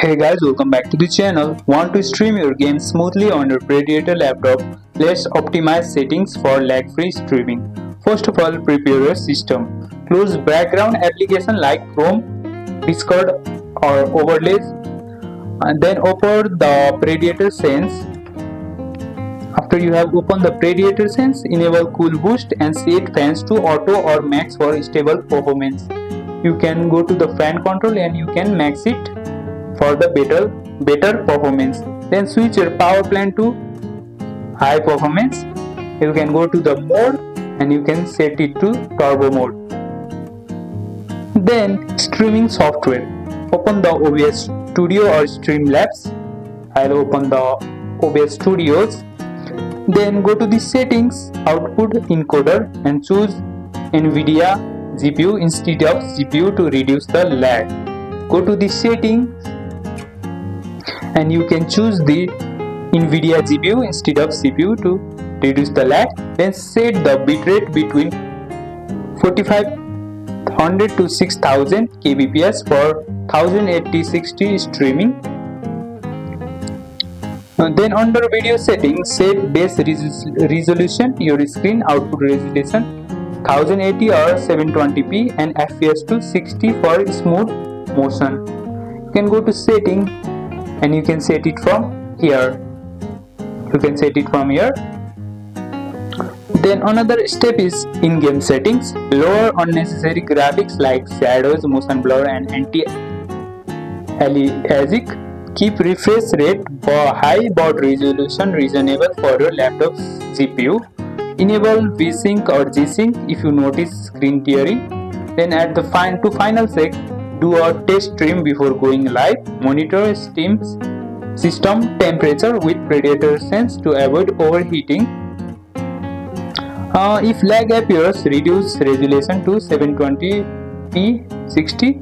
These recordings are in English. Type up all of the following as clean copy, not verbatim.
Hey guys, welcome back to the channel. Want to stream your game smoothly on your Predator laptop? Let's optimize settings for lag-free streaming. First of all, prepare your system. Close background application like Chrome, Discord or overlays, and then open the Predator Sense. After you have opened the Predator Sense, enable Cool Boost and set fans to auto or max for stable performance. You can go to the fan control and you can max it for the better performance. Then switch your power plant to high performance. You can go to the mode and you can set it to turbo mode. Then streaming software. Open the OBS Studio or Streamlabs. I'll open the OBS Studios. Then go to the settings, output encoder, and choose NVIDIA GPU instead of CPU to reduce the lag. Go to the settings and you can choose the NVIDIA GPU instead of CPU to reduce the lag. Then set the bitrate between 4500 to 6000 kbps for 1080-60 streaming. Then under video settings, set base resolution, your screen output resolution 1080 or 720p and FPS to 60 for smooth motion. You can go to setting and you can set it from here. Then another step is in-game settings. Lower unnecessary graphics like shadows, motion blur and anti-aliasing. Keep refresh rate high but resolution reasonable for your laptop's GPU. Enable VSync or G-Sync if you notice screen tearing. Then at the final check, do a test stream before going live. Monitor system temperature with Predator Sense to avoid overheating. If lag appears, reduce resolution to 720p 60.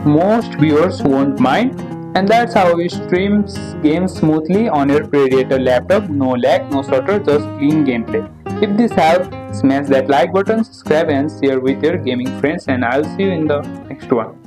Most viewers won't mind. And that's how you stream games smoothly on your Predator laptop. No lag, no stutter, just clean gameplay. If this helped, smash that like button, subscribe and share with your gaming friends, and I'll see you in the next one.